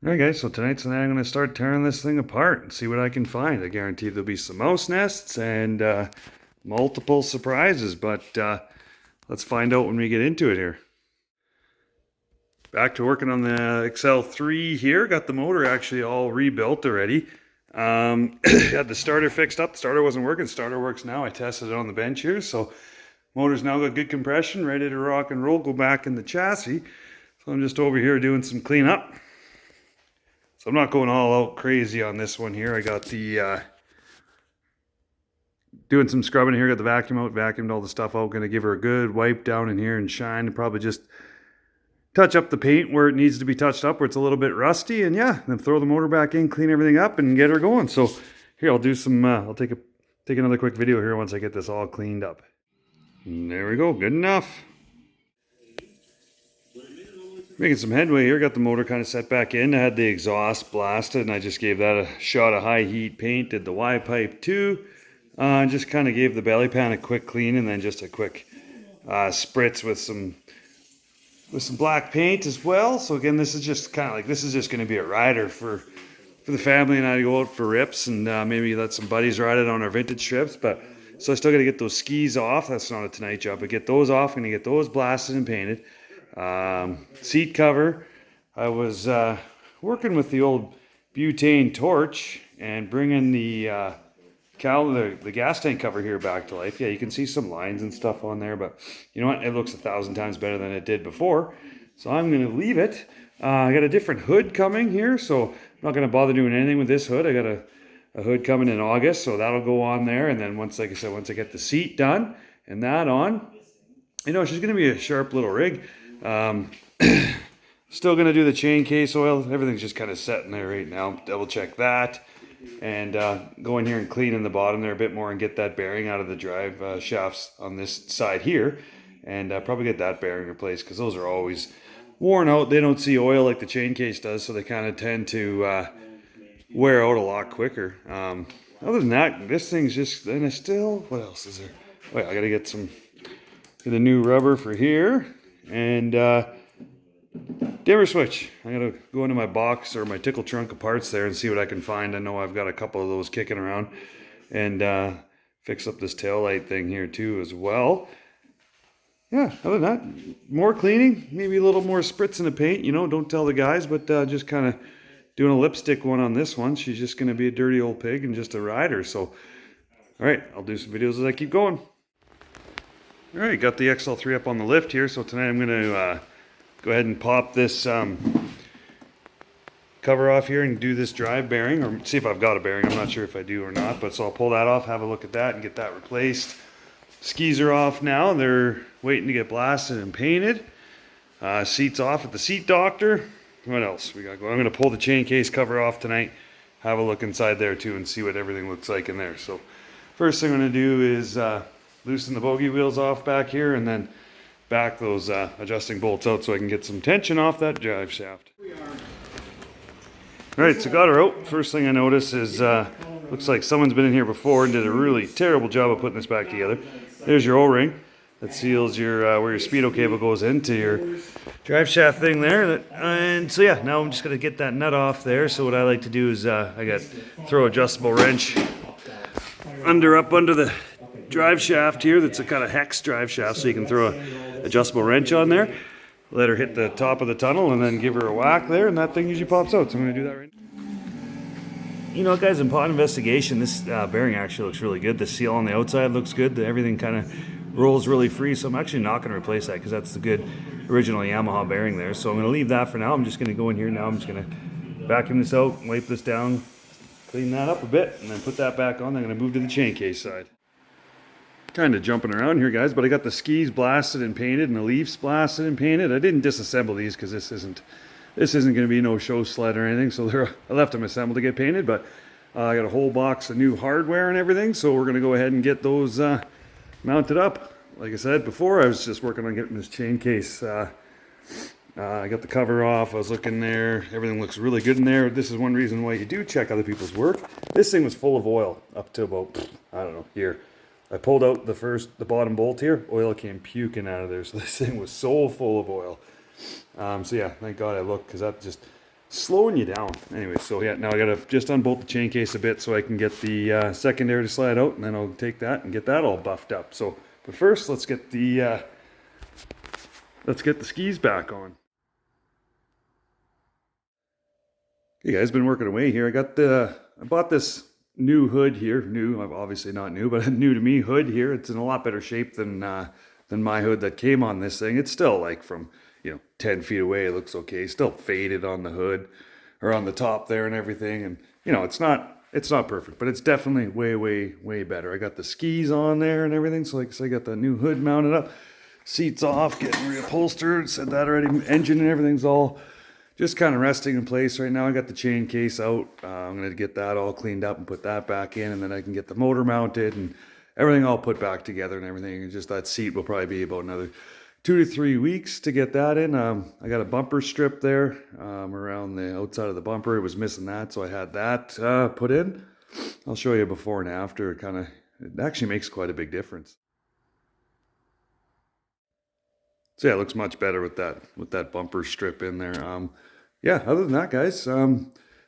Alright guys, so tonight's the night I'm going to start tearing this thing apart and see what I can find. I guarantee there'll be some mouse nests and multiple surprises, but let's find out when we get into it here. Back to working on the XL3 here. Got the motor actually all rebuilt already. Had the starter fixed up. The starter wasn't working. The starter works now. I tested it on the bench here, so motor's now got good compression, ready to rock and roll, go back in the chassis. So I'm just over here doing some cleanup. So I'm not going all out crazy on this one here. I got the doing some scrubbing here. Got the vacuum out, vacuumed all the stuff out. Going to give her a good wipe down in here and shine, and probably just touch up the paint where it needs to be touched up, where it's a little bit rusty. And yeah, then throw the motor back in, clean everything up, and get her going. So here, I'll do some. I'll take another quick video here once I get this all cleaned up. And there we go. Good enough. Making some headway here. Got the motor kind of set back in. I had the exhaust blasted, and I just gave that a shot of high heat paint. Did the Y pipe too. Just kind of gave the belly pan a quick clean, and then just a quick spritz with some black paint as well. So again, this is just kind of like, this is just going to be a rider for the family and I to go out for rips and maybe let some buddies ride it on our vintage trips. But so I still got to get those skis off. That's not a tonight job, but get those off. I'm going to get those blasted and painted. Seat cover. I was working with the old butane torch and bringing the gas tank cover here back to life. Yeah, you can see some lines and stuff on there, but you know what? It looks 1,000 times better than it did before. So I'm going to leave it. I got a different hood coming here, so I'm not going to bother doing anything with this hood. I got a hood coming in August, so that'll go on there. And then once, like I said, once I get the seat done and that on, you know, she's going to be a sharp little rig. Still going to do the chain case oil. Everything's just kind of set in there right now. Double check that. And go in here and clean in the bottom there a bit more and get that bearing out of the drive shafts on this side here. And probably get that bearing replaced because those are always worn out. They don't see oil like the chain case does, so they kind of tend to wear out a lot quicker. Other than that, this thing's just, and it's still, what else is there? Oh yeah, I got to get a new rubber for here. And dimmer switch. I'm going to go into my box or my tickle trunk of parts there and see what I can find. I know I've got a couple of those kicking around. And fix up this tail light thing here too as well. Yeah, other than that, more cleaning, maybe a little more spritzing of paint. You know, don't tell the guys, but just kind of doing a lipstick one on this one. She's just going to be a dirty old pig and just a rider. So, all right, I'll do some videos as I keep going. All right, got the XL3 up on the lift here. So tonight I'm going to go ahead and pop this cover off here and do this drive bearing, or see if I've got a bearing. I'm not sure if I do or not, but so I'll pull that off, have a look at that, and get that replaced. Skis are off now. They're waiting to get blasted and painted. Seats off at the seat doctor. What else we got going? I'm going to pull the chain case cover off tonight, have a look inside there too, and see what everything looks like in there. So first thing I'm going to do is loosen the bogey wheels off back here, and then back those adjusting bolts out so I can get some tension off that drive shaft. Alright, so got her out. First thing I notice is looks like someone's been in here before and did a really terrible job of putting this back together. There's your O-ring that seals your where your speedo cable goes into your drive shaft thing there. And so yeah, now I'm just going to get that nut off there. So what I like to do is throw adjustable wrench up under the drive shaft here. That's a kind of hex drive shaft, so you can throw an adjustable wrench on there, let her hit the top of the tunnel, and then give her a whack there, and that thing usually pops out. So I'm going to do that right now. You know, guys, in pod investigation, this bearing actually looks really good. The seal on the outside looks good. Everything kind of rolls really free, so I'm actually not going to replace that because that's the good original Yamaha bearing there. So I'm going to leave that for now. I'm just going to go in here now. I'm just going to vacuum this out, wipe this down, clean that up a bit, and then put that back on. I'm going to move to the chain case side. Kind of jumping around here, guys, but I got the skis blasted and painted and the leaves blasted and painted. I didn't disassemble these because this isn't going to be no show sled or anything, so I left them assembled to get painted. But I got a whole box of new hardware and everything, so we're going to go ahead and get those mounted up. Like I said before, I was just working on getting this chain case. I got the cover off. I was looking there. Everything looks really good in there. This is one reason why you do check other people's work. This thing was full of oil up to about, I don't know, here. I pulled out the bottom bolt here. Oil came puking out of there. So this thing was so full of oil. So yeah, thank God I looked, because that just slowing you down. Anyway, so yeah, now I gotta just unbolt the chain case a bit so I can get the secondary to slide out, and then I'll take that and get that all buffed up. So, but first, let's get the skis back on. Okay, guys, been working away here. I bought this new hood here. New, obviously not new, but a new to me hood here. It's in a lot better shape than my hood that came on this thing. It's still like from 10 feet away. It looks okay. Still faded on the hood or on the top there and everything. And it's not perfect, but it's definitely way better. I got the skis on there and everything. So like I said, I got the new hood mounted up, seats off, getting reupholstered. Said that already. Engine and everything's all just kind of resting in place right now. I got the chain case out. I'm going to get that all cleaned up and put that back in, and then I can get the motor mounted and everything all put back together and everything. And just that seat will probably be about another 2 to 3 weeks to get that in. I got a bumper strip there around the outside of the bumper. It was missing that, so I had that put in. I'll show you before and after. It actually makes quite a big difference. So yeah, it looks much better with that bumper strip in there. Yeah, other than that, guys,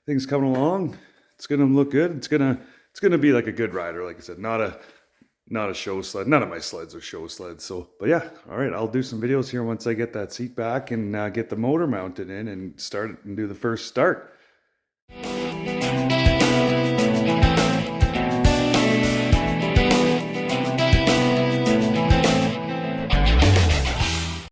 things coming along. It's gonna look good. It's gonna be like a good rider. Like I said, not a show sled. None of my sleds are show sleds. So, but yeah, all right. I'll do some videos here once I get that seat back and get the motor mounted in and start and do the first start.